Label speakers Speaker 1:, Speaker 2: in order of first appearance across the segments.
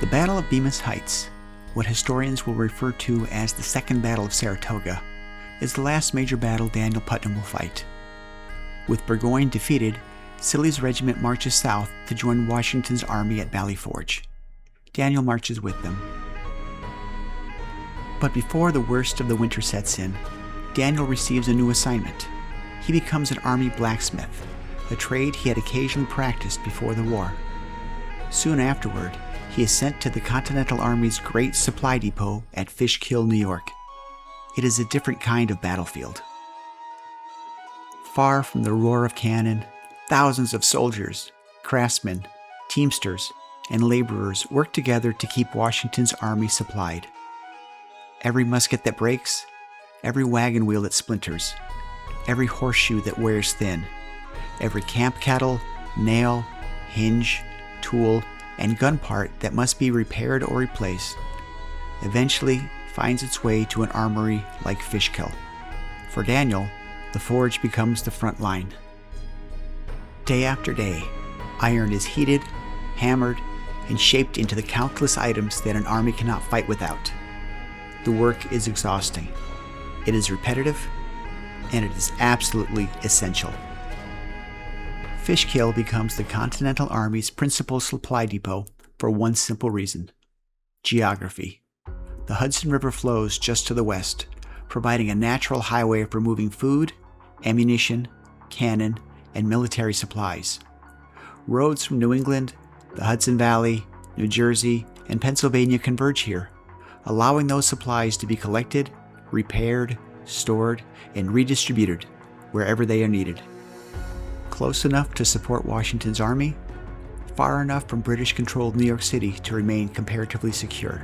Speaker 1: The Battle of Bemis Heights, what historians will refer to as the Second Battle of Saratoga, is the last major battle Daniel Putnam will fight. With Burgoyne defeated, Sibley's regiment marches south to join Washington's army at Valley Forge. Daniel marches with them. But before the worst of the winter sets in, Daniel receives a new assignment. He becomes an army blacksmith, a trade he had occasionally practiced before the war. Soon afterward, he is sent to the Continental Army's great supply depot at Fishkill, New York. It is a different kind of battlefield. Far from the roar of cannon, thousands of soldiers, craftsmen, teamsters, and laborers work together to keep Washington's army supplied. Every musket that breaks, every wagon wheel that splinters, every horseshoe that wears thin, every camp kettle, nail, hinge, tool, and gun part that must be repaired or replaced, eventually finds its way to an armory like Fishkill. For Daniel, the forge becomes the front line. Day after day, iron is heated, hammered, and shaped into the countless items that an army cannot fight without. The work is exhausting. It is repetitive, and it is absolutely essential. Fishkill becomes the Continental Army's principal supply depot for one simple reason: geography. The Hudson River flows just to the west, providing a natural highway for moving food, ammunition, cannon, and military supplies. Roads from New England, the Hudson Valley, New Jersey, and Pennsylvania converge here, allowing those supplies to be collected, repaired, stored, and redistributed wherever they are needed. Close enough to support Washington's army, far enough from British-controlled New York City to remain comparatively secure.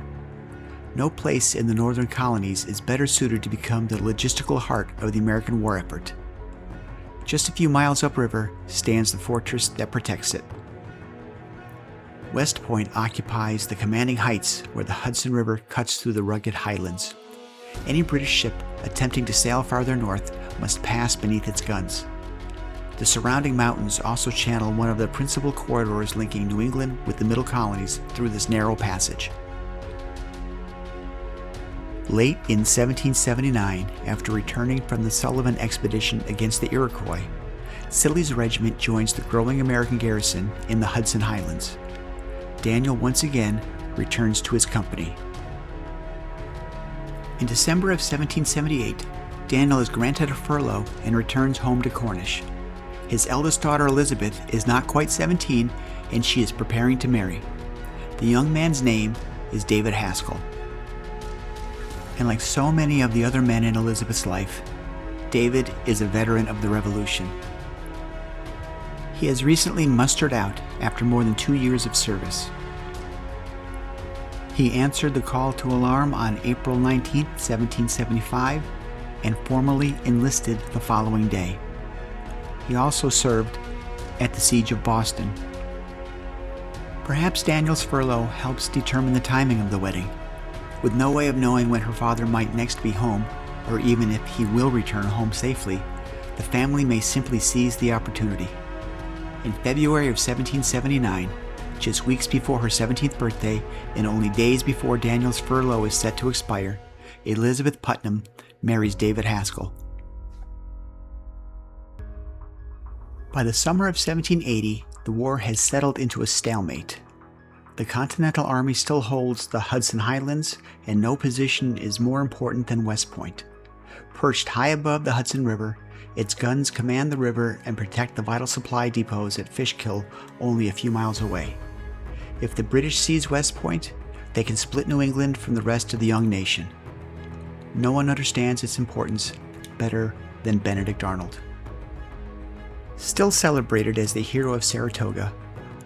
Speaker 1: No place in the northern colonies is better suited to become the logistical heart of the American war effort. Just a few miles upriver stands the fortress that protects it. West Point occupies the commanding heights where the Hudson River cuts through the rugged highlands. Any British ship attempting to sail farther north must pass beneath its guns. The surrounding mountains also channel one of the principal corridors linking New England with the middle colonies through this narrow passage. Late in 1779, after returning from the Sullivan expedition against the Iroquois, Sibley's regiment joins the growing American garrison in the Hudson Highlands. Daniel once again returns to his company. In December of 1778, Daniel is granted a furlough and returns home to Cornish. His eldest daughter Elizabeth is not quite 17, and she is preparing to marry. The young man's name is David Haskell. And like so many of the other men in Elizabeth's life, David is a veteran of the Revolution. He has recently mustered out after more than 2 years of service. He answered the call to alarm on April 19, 1775, and formally enlisted the following day. He also served at the Siege of Boston. Perhaps Daniel's furlough helps determine the timing of the wedding. With no way of knowing when her father might next be home, or even if he will return home safely, the family may simply seize the opportunity. In February of 1779, just weeks before her 17th birthday and only days before Daniel's furlough is set to expire, Elizabeth Putnam marries David Haskell. By the summer of 1780, the war has settled into a stalemate. The Continental Army still holds the Hudson Highlands, and no position is more important than West Point. Perched high above the Hudson River, its guns command the river and protect the vital supply depots at Fishkill, only a few miles away. If the British seize West Point, they can split New England from the rest of the young nation. No one understands its importance better than Benedict Arnold. Still celebrated as the hero of Saratoga,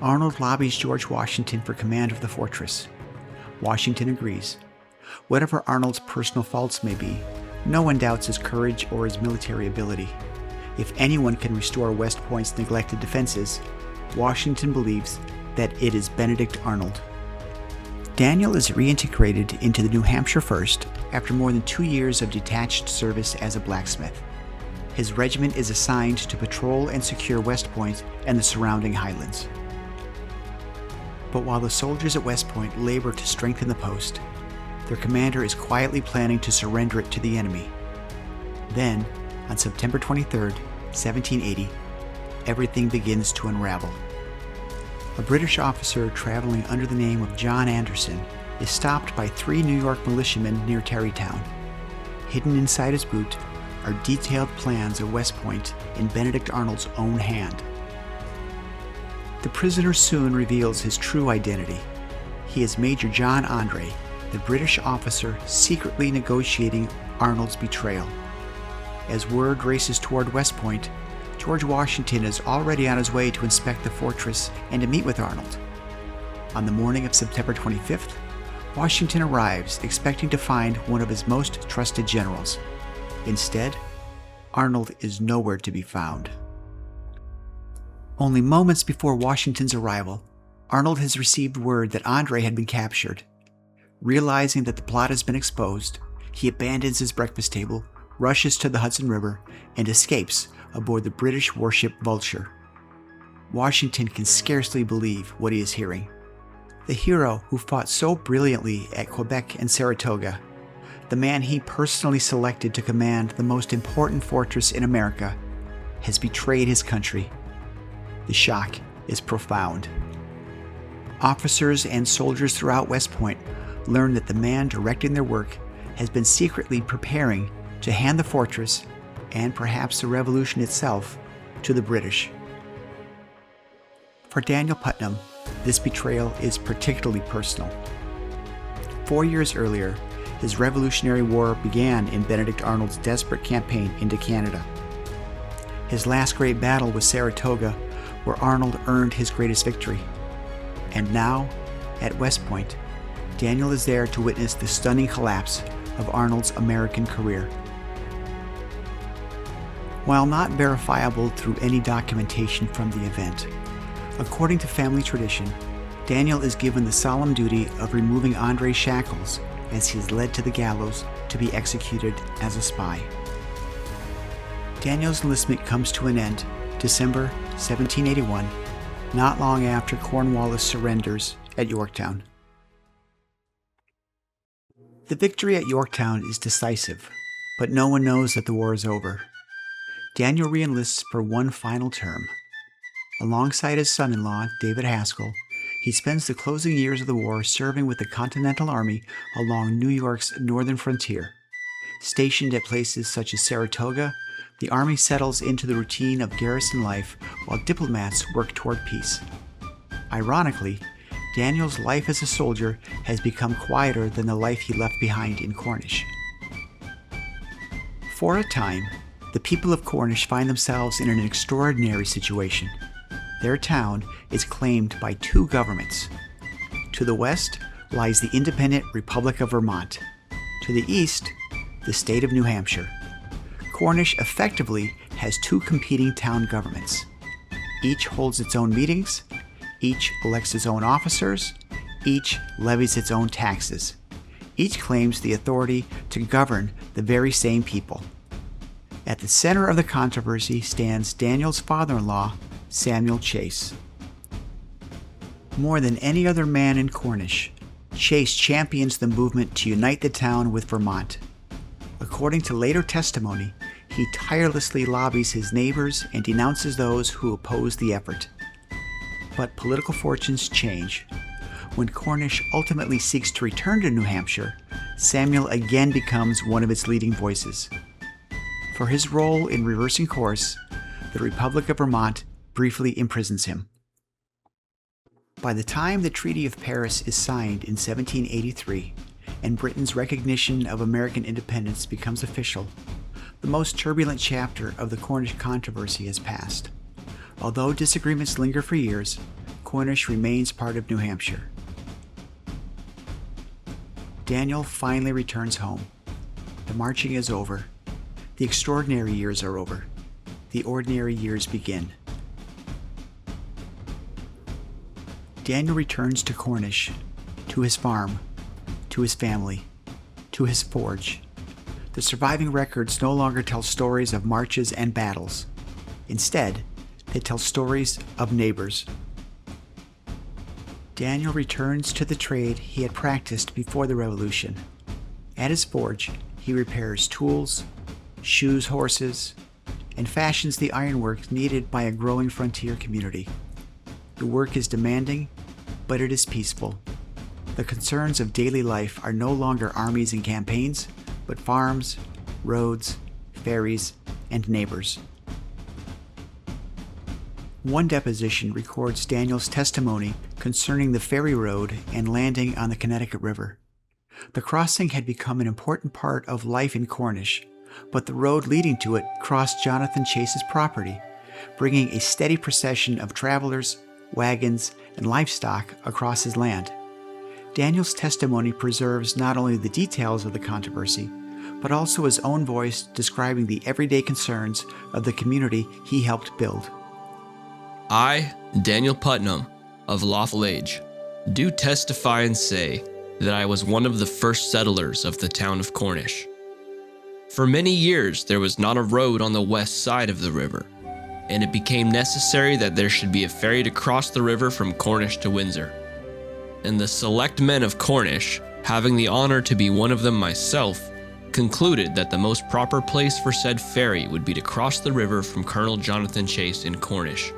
Speaker 1: Arnold lobbies George Washington for command of the fortress. Washington agrees. Whatever Arnold's personal faults may be, no one doubts his courage or his military ability. If anyone can restore West Point's neglected defenses, Washington believes that it is Benedict Arnold. Daniel is reintegrated into the New Hampshire 1st after more than 2 years of detached service as a blacksmith. His regiment is assigned to patrol and secure West Point and the surrounding highlands. But while the soldiers at West Point labor to strengthen the post, their commander is quietly planning to surrender it to the enemy. Then, on September 23, 1780, everything begins to unravel. A British officer traveling under the name of John Anderson is stopped by 3 New York militiamen near Tarrytown. Hidden inside his boot are detailed plans of West Point in Benedict Arnold's own hand. The prisoner soon reveals his true identity. He is Major John Andre, the British officer secretly negotiating Arnold's betrayal. As word races toward West Point, George Washington is already on his way to inspect the fortress and to meet with Arnold. On the morning of September 25th, Washington arrives expecting to find one of his most trusted generals. Instead, Arnold is nowhere to be found. Only moments before Washington's arrival, Arnold has received word that Andre had been captured. Realizing that the plot has been exposed, he abandons his breakfast table, rushes to the Hudson River, and escapes aboard the British warship Vulture. Washington can scarcely believe what he is hearing. The hero who fought so brilliantly at Quebec and Saratoga, the man he personally selected to command the most important fortress in America, has betrayed his country. The shock is profound. Officers and soldiers throughout West Point learn that the man directing their work has been secretly preparing to hand the fortress, and perhaps the revolution itself, to the British. For Daniel Putnam, this betrayal is particularly personal. 4 years earlier, his Revolutionary War began in Benedict Arnold's desperate campaign into Canada. His last great battle was Saratoga, where Arnold earned his greatest victory. And now, at West Point, Daniel is there to witness the stunning collapse of Arnold's American career. While not verifiable through any documentation from the event, according to family tradition, Daniel is given the solemn duty of removing Andre's shackles as he is led to the gallows to be executed as a spy. Daniel's enlistment comes to an end December 1781, not long after Cornwallis surrenders at Yorktown. The victory at Yorktown is decisive, but no one knows that the war is over. Daniel re-enlists for one final term. Alongside his son-in-law, David Haskell, he spends the closing years of the war serving with the Continental Army along New York's northern frontier. Stationed at places such as Saratoga, the Army settles into the routine of garrison life while diplomats work toward peace. Ironically, Daniel's life as a soldier has become quieter than the life he left behind in Cornish. For a time, the people of Cornish find themselves in an extraordinary situation. Their town is claimed by 2 governments. To the west lies the independent Republic of Vermont. To the east, the state of New Hampshire. Cornish effectively has 2 competing town governments. Each holds its own meetings, each elects its own officers, each levies its own taxes. Each claims the authority to govern the very same people. At the center of the controversy stands Daniel's father-in-law, Samuel Chase. More than any other man in Cornish, Chase champions the movement to unite the town with Vermont. According to later testimony, he tirelessly lobbies his neighbors and denounces those who oppose the effort. But political fortunes change. When Cornish ultimately seeks to return to New Hampshire, Samuel again becomes one of its leading voices. For his role in reversing course, the Republic of Vermont briefly imprisons him. By the time the Treaty of Paris is signed in 1783 and Britain's recognition of American independence becomes official, the most turbulent chapter of the Cornish controversy has passed. Although disagreements linger for years, Cornish remains part of New Hampshire. Daniel finally returns home. The marching is over. The extraordinary years are over. The ordinary years begin. Daniel returns to Cornish, to his farm, to his family, to his forge. The surviving records no longer tell stories of marches and battles. Instead, they tell stories of neighbors. Daniel returns to the trade he had practiced before the Revolution. At his forge, he repairs tools, shoes horses, and fashions the ironwork needed by a growing frontier community. The work is demanding, but it is peaceful. The concerns of daily life are no longer armies and campaigns, but farms, roads, ferries, and neighbors. One deposition records Daniel's testimony concerning the ferry road and landing on the Connecticut River. The crossing had become an important part of life in Cornish, but the road leading to it crossed Jonathan Chase's property, bringing a steady procession of travelers, wagons, and livestock across his land. Daniel's testimony preserves not only the details of the controversy, but also his own voice describing the everyday concerns of the community he helped build.
Speaker 2: I, Daniel Putnam, of lawful age, do testify and say that I was one of the first settlers of the town of Cornish. For many years there was not a road on the west side of the river, and it became necessary that there should be a ferry to cross the river from Cornish to Windsor. And the select men of Cornish, having the honor to be one of them myself, concluded that the most proper place for said ferry would be to cross the river from Colonel Jonathan Chase in Cornish,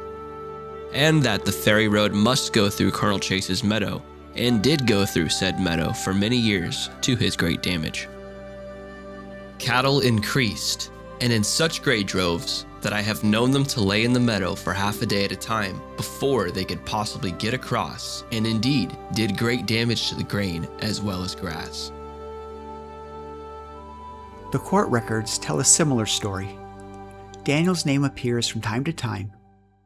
Speaker 2: and that the ferry road must go through Colonel Chase's meadow, and did go through said meadow for many years to his great damage. Cattle increased, and in such great droves that I have known them to lay in the meadow for half a day at a time before they could possibly get across, and indeed did great damage to the grain as well as grass.
Speaker 1: The court records tell a similar story. Daniel's name appears from time to time,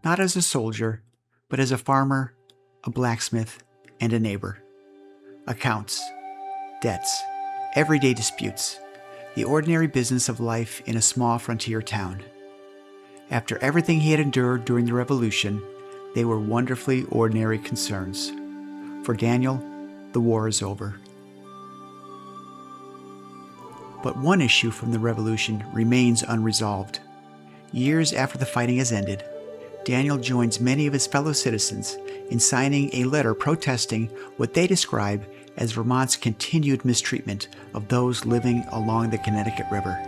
Speaker 1: not as a soldier, but as a farmer, a blacksmith, and a neighbor. Accounts, debts, everyday disputes, the ordinary business of life in a small frontier town. After everything he had endured during the Revolution, they were wonderfully ordinary concerns. For Daniel, the war is over. But one issue from the Revolution remains unresolved. Years after the fighting has ended, Daniel joins many of his fellow citizens in signing a letter protesting what they describe as Vermont's continued mistreatment of those living along the Connecticut River.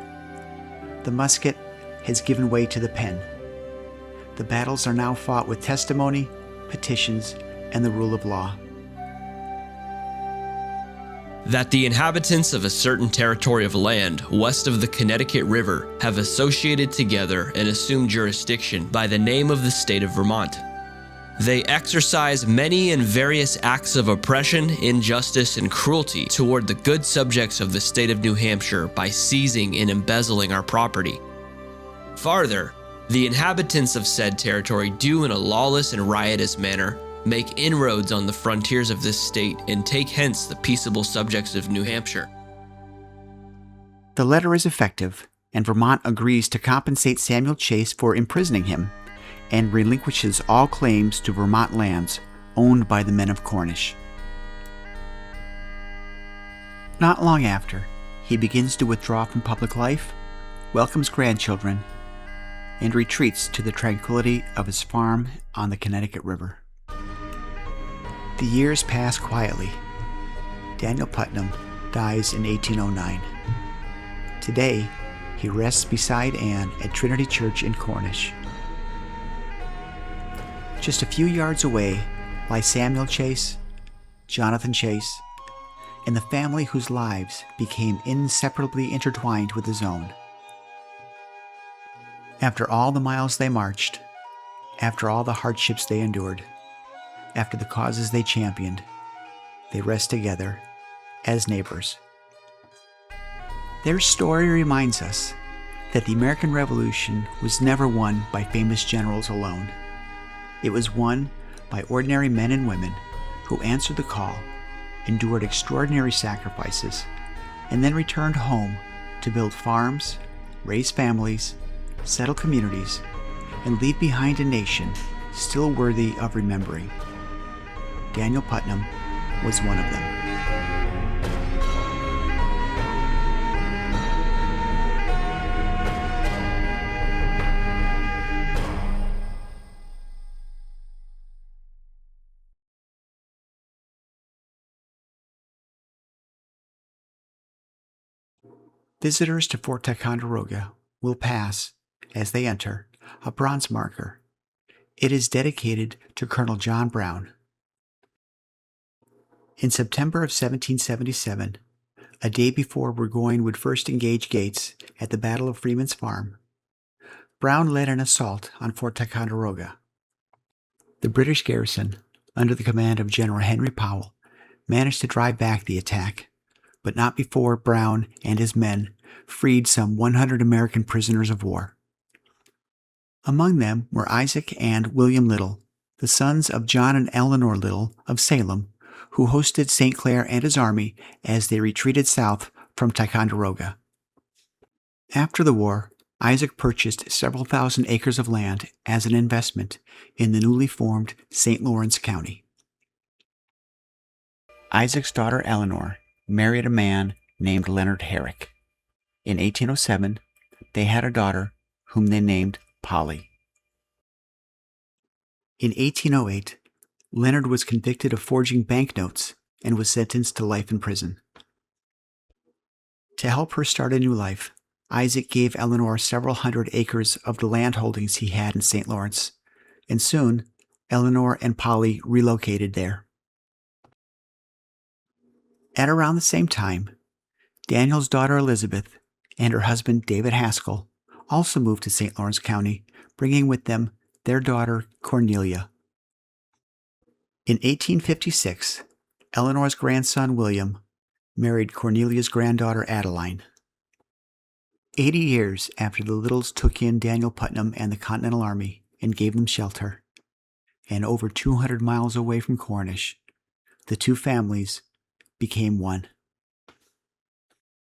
Speaker 1: The musket has given way to the pen. The battles are now fought with testimony, petitions, and the rule of law.
Speaker 2: That the inhabitants of a certain territory of land west of the Connecticut River have associated together and assumed jurisdiction by the name of the state of Vermont. They exercise many and various acts of oppression, injustice, and cruelty toward the good subjects of the state of New Hampshire by seizing and embezzling our property. Farther, the inhabitants of said territory do in a lawless and riotous manner make inroads on the frontiers of this state and take hence the peaceable subjects of New Hampshire.
Speaker 1: The letter is effective, and Vermont agrees to compensate Samuel Chase for imprisoning him and relinquishes all claims to Vermont lands owned by the men of Cornish. Not long after, he begins to withdraw from public life, welcomes grandchildren, and retreats to the tranquility of his farm on the Connecticut River. The years pass quietly. Daniel Putnam dies in 1809. Today, he rests beside Anne at Trinity Church in Cornish. Just a few yards away lie Samuel Chase, Jonathan Chase, and the family whose lives became inseparably intertwined with his own. After all the miles they marched, after all the hardships they endured, after the causes they championed, they rest together as neighbors. Their story reminds us that the American Revolution was never won by famous generals alone. It was won by ordinary men and women who answered the call, endured extraordinary sacrifices, and then returned home to build farms, raise families, settle communities, and leave behind a nation still worthy of remembering. Daniel Putnam was one of them. Visitors to Fort Ticonderoga will pass, as they enter, a bronze marker. It is dedicated to Colonel John Brown. In September of 1777, a day before Burgoyne would first engage Gates at the Battle of Freeman's Farm, Brown led an assault on Fort Ticonderoga. The British garrison, under the command of General Henry Powell, managed to drive back the attack, but not before Brown and his men freed some 100 American prisoners of war. Among them were Isaac and William Little, the sons of John and Eleanor Little of Salem, who hosted St. Clair and his army as they retreated south from Ticonderoga. After the war, Isaac purchased several thousand acres of land as an investment in the newly formed St. Lawrence County. Isaac's daughter Eleanor married a man named Leonard Herrick. In 1807, they had a daughter whom they named Polly. In 1808, Leonard was convicted of forging banknotes and was sentenced to life in prison. To help her start a new life, Isaac gave Eleanor several hundred acres of the land holdings he had in St. Lawrence, and soon Eleanor and Polly relocated there. At around the same time, Daniel's daughter Elizabeth and her husband David Haskell also moved to St. Lawrence County, bringing with them their daughter Cornelia. In 1856, Eleanor's grandson William married Cornelia's granddaughter Adeline. 80 years after the Littles took in Daniel Putnam and the Continental Army and gave them shelter, and over 200 miles away from Cornish, the two families became one.